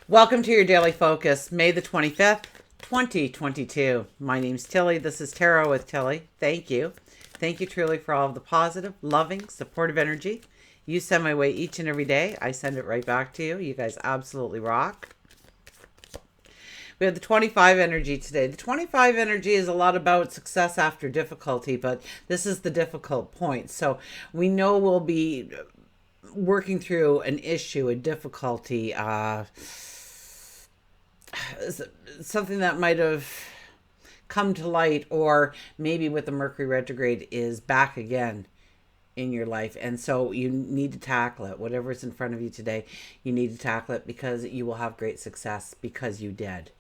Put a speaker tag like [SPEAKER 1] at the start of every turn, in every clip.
[SPEAKER 1] Welcome to your daily focus, May the 25th, 2022. My name's Tilly. This is Tarot with Tilly. Thank you. Thank you truly for all of the positive, loving, supportive energy you send my way each and every day. I send it right back to you. You guys absolutely rock. We have the 25 energy today. The 25 energy is a lot about success after difficulty, but this is the difficult point. So we know we'll be working through an issue, a difficulty, something that might have come to light, or maybe with the Mercury retrograde is back again in your life. And so you need to tackle it. Whatever's in front of you today, you need to tackle it because you will have great success because you did.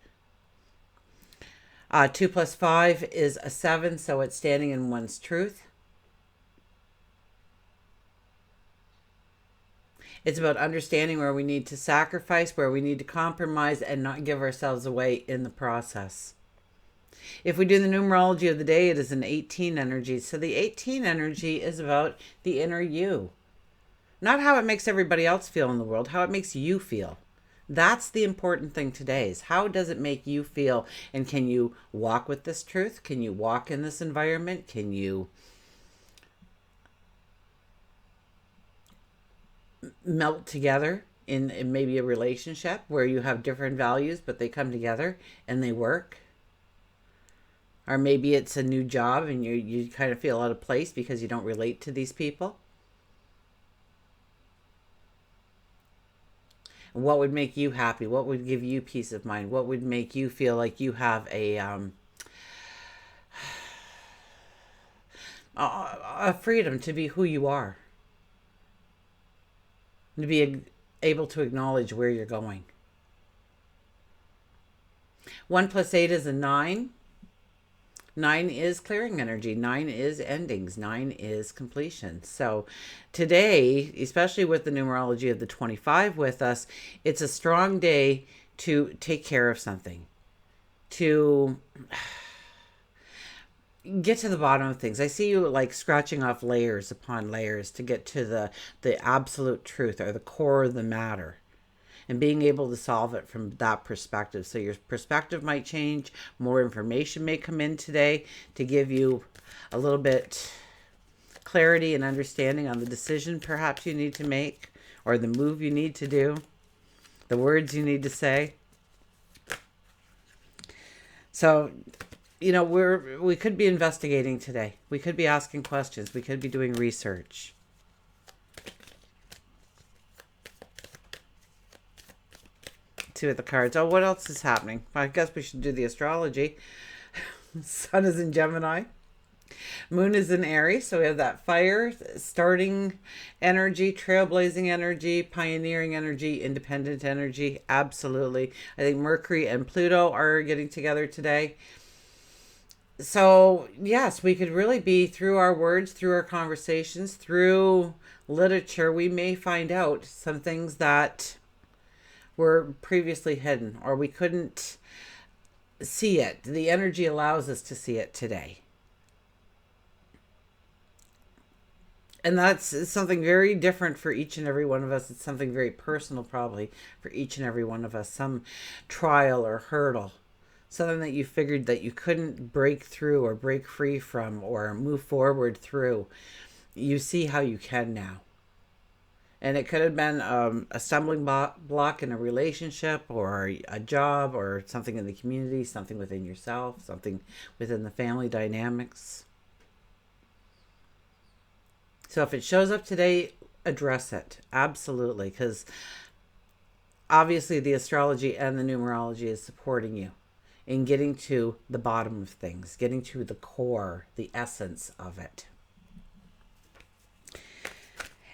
[SPEAKER 1] 2 plus 5 is a 7, so it's standing in one's truth. It's about understanding where we need to sacrifice, where we need to compromise, and not give ourselves away in the process. If we do the numerology of the day, it is an 18 energy. So the 18 energy is about the inner you. Not how it makes everybody else feel in the world, how it makes you feel. That's the important thing today, is how does it make you feel? And can you walk with this truth? Can you walk in this environment? Can you melt together in maybe a relationship where you have different values, but they come together and they work? Or maybe it's a new job and you kind of feel out of place because you don't relate to these people. What would make you happy? What would give you peace of mind? What would make you feel like you have a freedom to be who you are? To be able to acknowledge where you're going. 1 plus 8 is a 9. 9 is clearing energy. 9 is endings. 9 is completion. So today, especially with the numerology of the 25 with us, it's a strong day to take care of something, to get to the bottom of things. I see you like scratching off layers upon layers to get to the absolute truth, or the core of the matter, and being able to solve it from that perspective. So your perspective might change. More information may come in today to give you a little bit clarity and understanding on the decision perhaps you need to make, or the move you need to do, the words you need to say. So, you know, we could be investigating today. We could be asking questions. We could be doing research. Let's see what the cards. Oh, what else is happening? I guess we should do the astrology. Sun is in Gemini. Moon is in Aries. So we have that fire, starting energy, trailblazing energy, pioneering energy, independent energy. Absolutely. I think Mercury and Pluto are getting together today. So, yes, we could really be, through our words, through our conversations, through literature, we may find out some things that were previously hidden, or we couldn't see it. The energy allows us to see it today. And that's something very different for each and every one of us. It's something very personal, probably, for each and every one of us. Some trial or hurdle. Something that you figured that you couldn't break through or break free from or move forward through. You see how you can now. And it could have been a stumbling block in a relationship, or a job, or something in the community, something within yourself, something within the family dynamics. So if it shows up today, address it. Absolutely. Because obviously the astrology and the numerology is supporting you in getting to the bottom of things, getting to the core, the essence of it.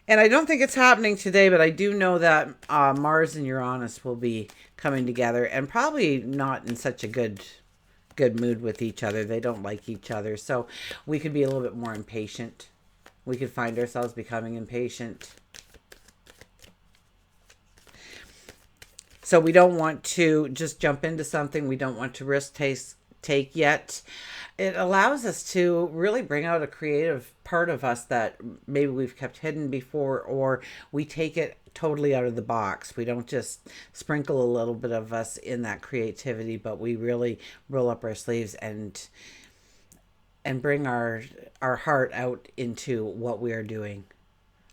[SPEAKER 1] And I don't think it's happening today, but I do know that Mars and Uranus will be coming together, and probably not in such a good mood with each other. They don't like each other. So we could be a little bit more impatient. We could find ourselves becoming impatient. So we don't want to just jump into something. We don't want to risk take yet. It allows us to really bring out a creative part part of us that maybe we've kept hidden before, or we take it totally out of the box. We don't just sprinkle a little bit of us in that creativity, but we really roll up our sleeves and bring our heart out into what we are doing,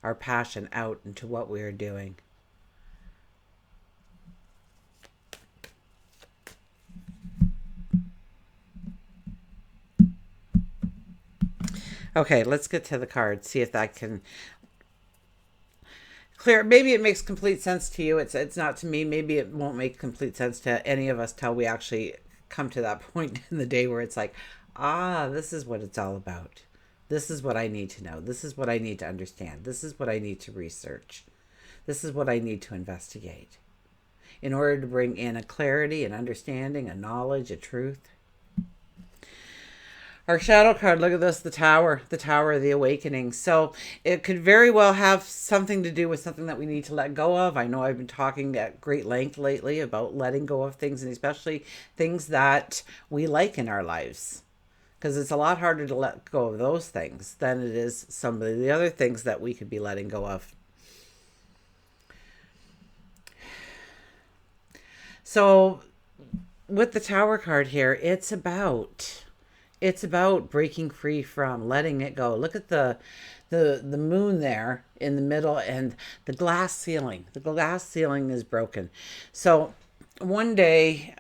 [SPEAKER 1] our passion out into what we are doing. Okay, let's get to the card, see if that can clear. Maybe it makes complete sense to you. It's not to me. Maybe it won't make complete sense to any of us till we actually come to that point in the day where it's like, this is what it's all about. This is what I need to know. This is what I need to understand. This is what I need to research. This is what I need to investigate in order to bring in a clarity, an understanding, a knowledge, a truth. Our shadow card, look at this, the Tower of the Awakening. So it could very well have something to do with something that we need to let go of. I know I've been talking at great length lately about letting go of things, and especially things that we like in our lives. Because it's a lot harder to let go of those things than it is some of the other things that we could be letting go of. So with the Tower card here, it's about breaking free from, letting it go. Look at the moon there in the middle and the glass ceiling. The glass ceiling is broken. So one day,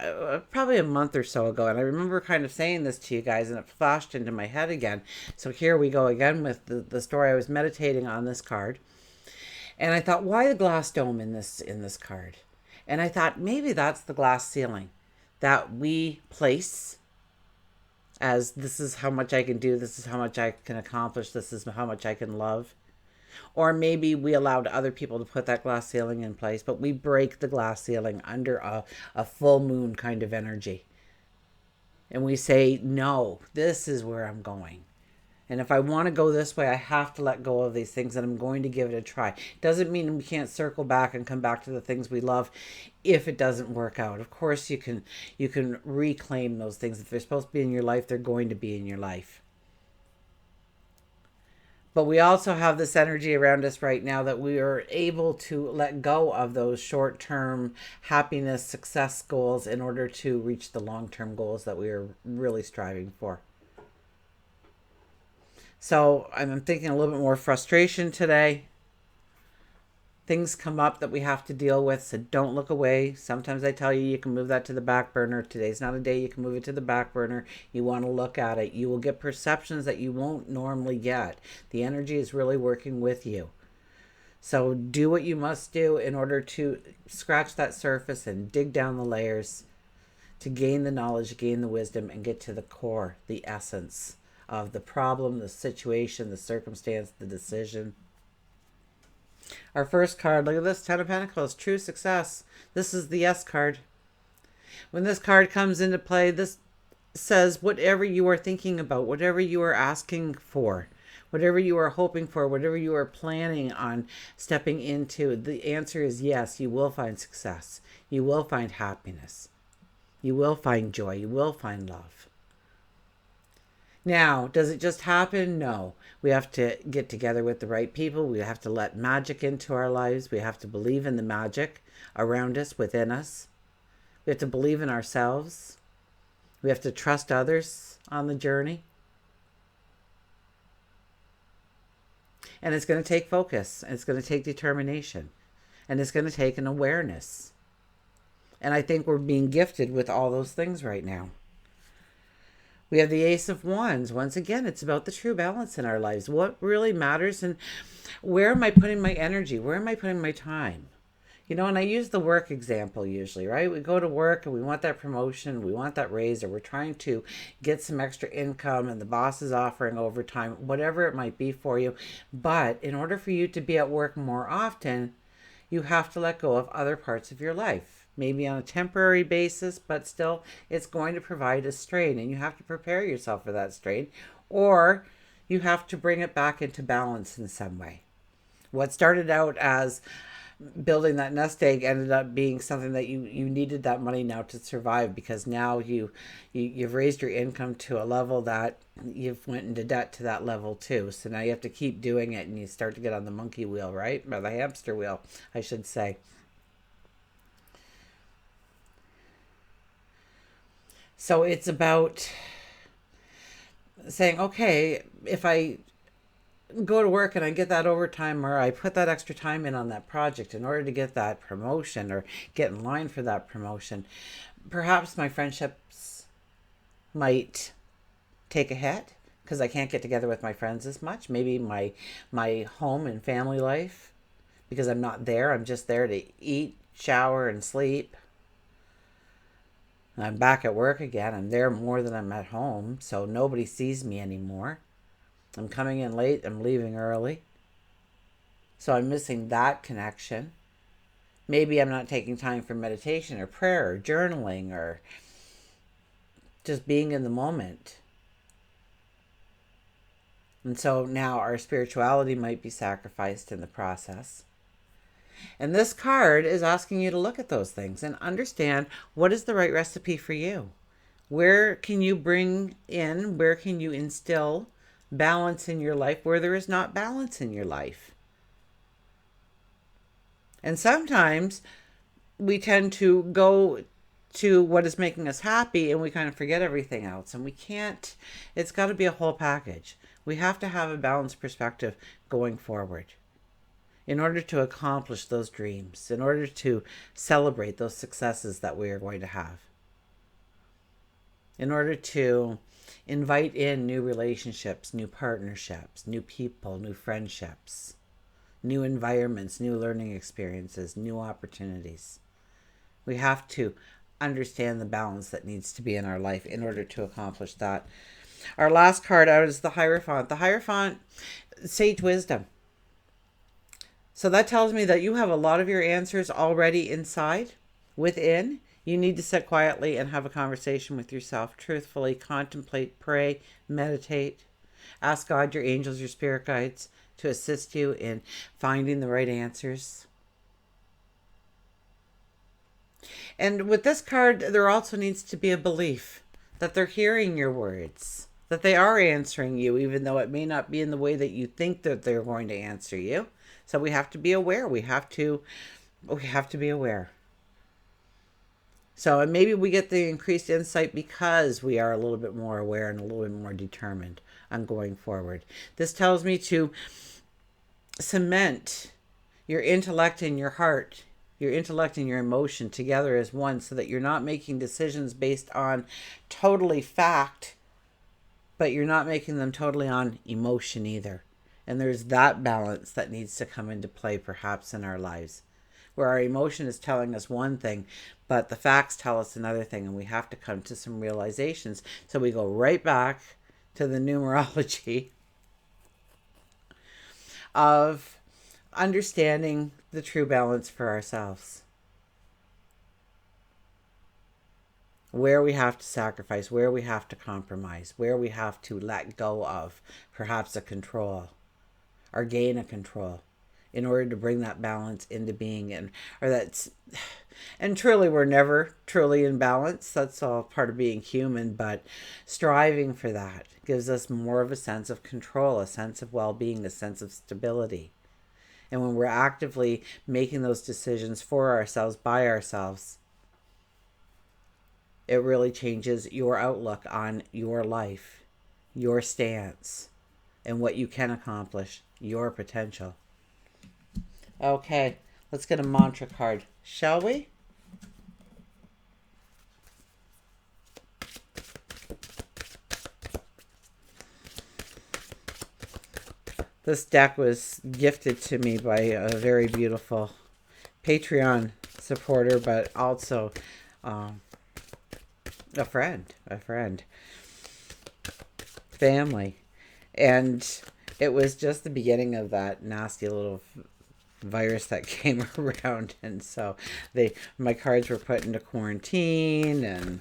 [SPEAKER 1] probably a month or so ago, and I remember kind of saying this to you guys, and it flashed into my head again. So here we go again with the story. I was meditating on this card, and I thought, why the glass dome in this card? And I thought maybe that's the glass ceiling that we place as, this is how much I can do, this is how much I can accomplish, this is how much I can love. Or maybe we allowed other people to put that glass ceiling in place, but we break the glass ceiling under a full moon kind of energy. And we say, no, this is where I'm going. And if I want to go this way, I have to let go of these things, and I'm going to give it a try. Doesn't mean we can't circle back and come back to the things we love if it doesn't work out. Of course, you can reclaim those things. If they're supposed to be in your life, they're going to be in your life. But we also have this energy around us right now that we are able to let go of those short-term happiness, success goals in order to reach the long-term goals that we are really striving for. So I'm thinking a little bit more frustration today. Things come up that we have to deal with, so don't look away. Sometimes I tell you, you can move that to the back burner. Today's not a day you can move it to the back burner. You want to look at it. You will get perceptions that you won't normally get. The energy is really working with you. So do what you must do in order to scratch that surface and dig down the layers to gain the knowledge, gain the wisdom, and get to the core, the essence of the problem, the situation, the circumstance, the decision. Our first card, look at this, Ten of Pentacles, true success. This is the yes card. When this card comes into play, this says whatever you are thinking about, whatever you are asking for, whatever you are hoping for, whatever you are planning on stepping into, the answer is yes, you will find success. You will find happiness. You will find joy. You will find love. Now, does it just happen? No. We have to get together with the right people. We have to let magic into our lives. We have to believe in the magic around us, within us. We have to believe in ourselves. We have to trust others on the journey. And it's going to take focus. And it's going to take determination. And it's going to take an awareness. And I think we're being gifted with all those things right now. We have the Ace of Wands. Once again, it's about the true balance in our lives. What really matters, and where am I putting my energy? Where am I putting my time? You know, and I use the work example usually, right? We go to work and we want that promotion, we want that raise, or we're trying to get some extra income and the boss is offering overtime, whatever it might be for you. But in order for you to be at work more often, you have to let go of other parts of your life. Maybe on a temporary basis, but still it's going to provide a strain, and you have to prepare yourself for that strain, or you have to bring it back into balance in some way. What started out as building that nest egg ended up being something that you needed that money now to survive, because now you've raised your income to a level that you've went into debt to that level too. So now you have to keep doing it, and you start to get on the monkey wheel, right? Or the hamster wheel, I should say. So it's about saying, okay, if I go to work and I get that overtime, or I put that extra time in on that project in order to get that promotion or get in line for that promotion, perhaps my friendships might take a hit because I can't get together with my friends as much. Maybe my home and family life, because I'm not there. I'm just there to eat, shower, and sleep. I'm back at work again. I'm there more than I'm at home, so nobody sees me anymore. I'm coming in late. I'm leaving early. So I'm missing that connection. Maybe I'm not taking time for meditation or prayer or journaling or just being in the moment. And so now our spirituality might be sacrificed in the process. And this card is asking you to look at those things and understand, what is the right recipe for you? Where can you bring in, where can you instill balance in your life where there is not balance in your life? And sometimes we tend to go to what is making us happy and we kind of forget everything else. And we can't, it's got to be a whole package. We have to have a balanced perspective going forward in order to accomplish those dreams, in order to celebrate those successes that we are going to have, in order to invite in new relationships, new partnerships, new people, new friendships, new environments, new learning experiences, new opportunities. We have to understand the balance that needs to be in our life in order to accomplish that. Our last card out is the Hierophant. The Hierophant, sage wisdom. So that tells me that you have a lot of your answers already inside, within. You need to sit quietly and have a conversation with yourself, truthfully contemplate, pray, meditate. Ask God, your angels, your spirit guides to assist you in finding the right answers. And with this card, there also needs to be a belief that they're hearing your words, that they are answering you, even though it may not be in the way that you think that they're going to answer you. So we have to be aware. We have to be aware. So, and maybe we get the increased insight because we are a little bit more aware and a little bit more determined on going forward. This tells me to cement your intellect and your heart, your intellect and your emotion together as one, so that you're not making decisions based on totally fact, but you're not making them totally on emotion either. And there's that balance that needs to come into play perhaps in our lives, where our emotion is telling us one thing, but the facts tell us another thing, and we have to come to some realizations. So we go right back to the numerology of understanding the true balance for ourselves. Where we have to sacrifice, where we have to compromise, where we have to let go of perhaps a control or gain a control in order to bring that balance into being. And truly, we're never truly in balance. That's all part of being human, but striving for that gives us more of a sense of control, a sense of well-being, a sense of stability. And when we're actively making those decisions for ourselves, by ourselves, it really changes your outlook on your life, your stance, and what you can accomplish, your potential. Okay, let's get a mantra card, shall we? This deck was gifted to me by a very beautiful Patreon supporter, but also a friend, family. And it was just the beginning of that nasty little virus that came around, and so my cards were put into quarantine, and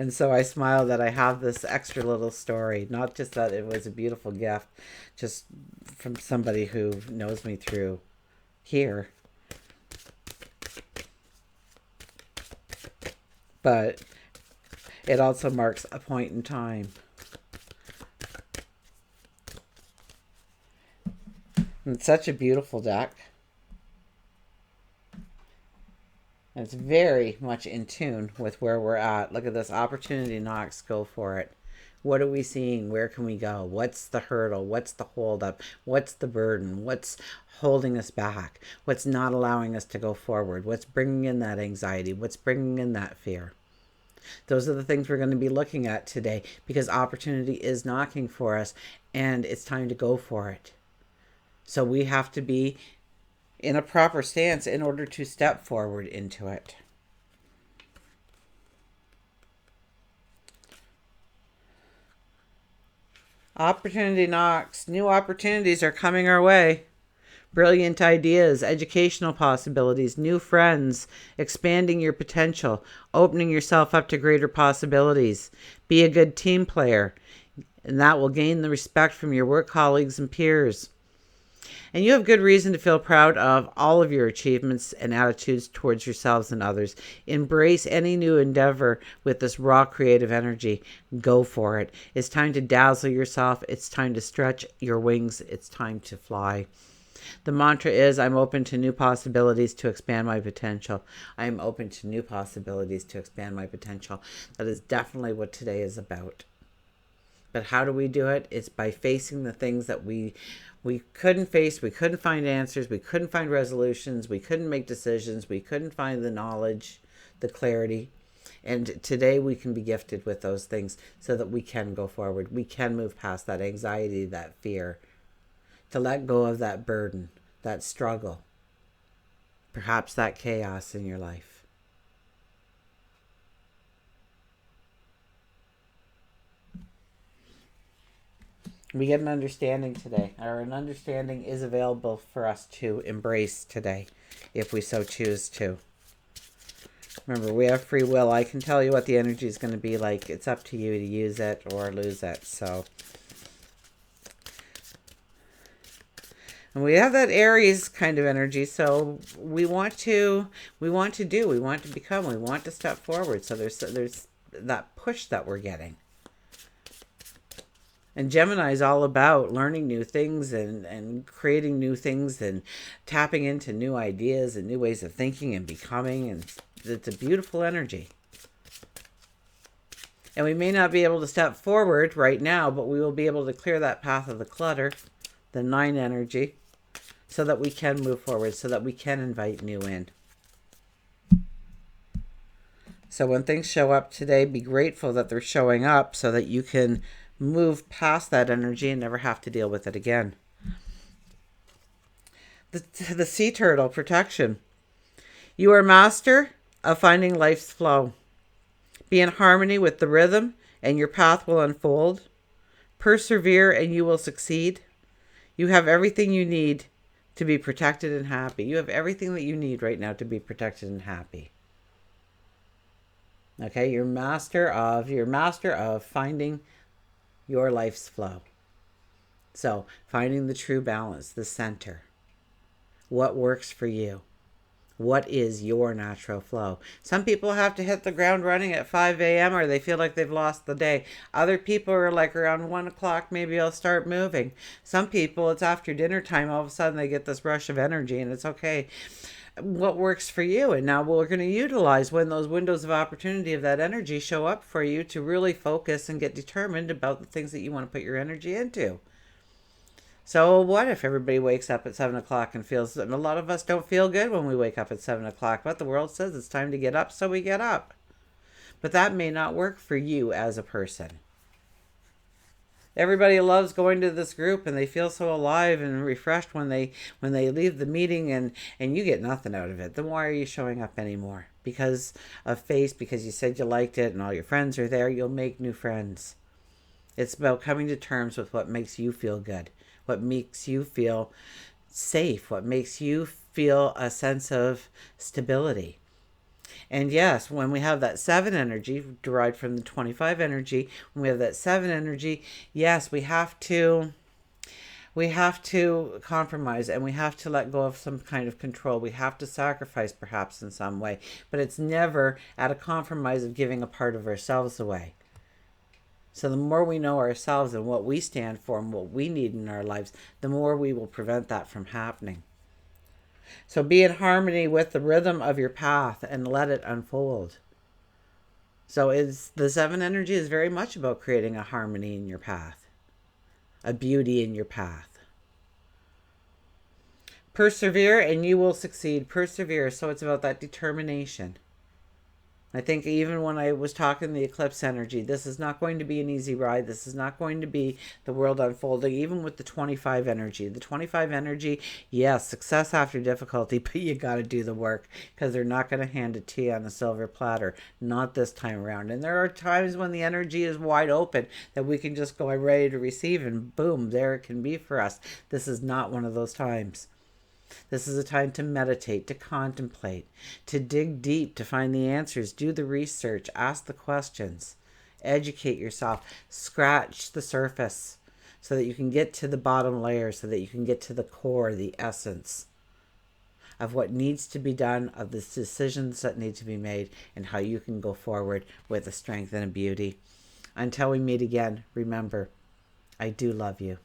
[SPEAKER 1] And so I smile that I have this extra little story. Not just that it was a beautiful gift, just from somebody who knows me through here, but it also marks a point in time. And it's such a beautiful deck. And it's very much in tune with where we're at. Look at this. Opportunity knocks. Go for it. What are we seeing? Where can we go? What's the hurdle? What's the holdup? What's the burden? What's holding us back? What's not allowing us to go forward? What's bringing in that anxiety? What's bringing in that fear? Those are the things we're going to be looking at today, because opportunity is knocking for us and it's time to go for it. So we have to be in a proper stance in order to step forward into it. Opportunity knocks. New opportunities are coming our way. Brilliant ideas, educational possibilities, new friends, expanding your potential, opening yourself up to greater possibilities. Be a good team player, and that will gain the respect from your work colleagues and peers. And you have good reason to feel proud of all of your achievements and attitudes towards yourselves and others. Embrace any new endeavor with this raw creative energy. Go for it. It's time to dazzle yourself. It's time to stretch your wings. It's time to fly. The mantra is, I'm open to new possibilities to expand my potential. I am open to new possibilities to expand my potential. That is definitely what today is about. But how do we do it? It's by facing the things that we couldn't face. We couldn't find answers. We couldn't find resolutions. We couldn't make decisions. We couldn't find the knowledge, the clarity. And today we can be gifted with those things so that we can go forward. We can move past that anxiety, that fear, to let go of that burden, that struggle, perhaps that chaos in your life. We get an understanding today, or an understanding is available for us to embrace today, if we so choose to. Remember, we have free will. I can tell you what the energy is going to be like. It's up to you to use it or lose it. So, and we have that Aries kind of energy. So we want to do, we want to become, we want to step forward. So there's that push that we're getting. And Gemini is all about learning new things and creating new things and tapping into new ideas and new ways of thinking and becoming. And it's a beautiful energy. And we may not be able to step forward right now, but we will be able to clear that path of the clutter, the 9 energy, so that we can move forward, so that we can invite new in. So when things show up today, be grateful that they're showing up so that you can move past that energy and never have to deal with it again. The sea turtle, protection. You are master of finding life's flow. Be in harmony with the rhythm and your path will unfold. Persevere and you will succeed. You have everything you need to be protected and happy. You have everything that you need right now to be protected and happy. Okay, you're master of finding your life's flow. So finding the true balance, the center. What works for you? What is your natural flow? Some people have to hit the ground running at 5 a.m. or they feel like they've lost the day. Other people are like around 1 o'clock, maybe I'll start moving. Some people, it's after dinner time, all of a sudden they get this rush of energy and it's okay. What works for you? And now we're going to utilize when those windows of opportunity of that energy show up for you to really focus and get determined about the things that you want to put your energy into. So what if everybody wakes up at 7 o'clock and feels, and a lot of us don't feel good when we wake up at 7 o'clock, but the world says it's time to get up, so we get up. But that may not work for you as a person. Everybody loves going to this group and they feel so alive and refreshed when they leave the meeting, and you get nothing out of it. Then why are you showing up anymore? Because of face, because you said you liked it and all your friends are there, you'll make new friends. It's about coming to terms with what makes you feel good, what makes you feel safe, what makes you feel a sense of stability. And yes, when we have that 7 energy derived from the 25 energy, when we have that 7 energy, yes, we have to compromise, and we have to let go of some kind of control. We have to sacrifice perhaps in some way, but it's never at a compromise of giving a part of ourselves away. So the more we know ourselves and what we stand for and what we need in our lives, the more we will prevent that from happening. So be in harmony with the rhythm of your path and let it unfold. So the 7 energy is very much about creating a harmony in your path, a beauty in your path. Persevere and you will succeed. Persevere. So it's about that determination. I think even when I was talking the eclipse energy, this is not going to be an easy ride. This is not going to be the world unfolding, even with the 25 energy. The 25 energy, yes, success after difficulty, but you got to do the work, because they're not going to hand it to you on a silver platter. Not this time around. And there are times when the energy is wide open that we can just go, I'm ready to receive, and boom, there it can be for us. This is not one of those times. This is a time to meditate, to contemplate, to dig deep, to find the answers, do the research, ask the questions, educate yourself, scratch the surface so that you can get to the bottom layer, so that you can get to the core, the essence of what needs to be done, of the decisions that need to be made, and how you can go forward with a strength and a beauty. Until we meet again, remember, I do love you.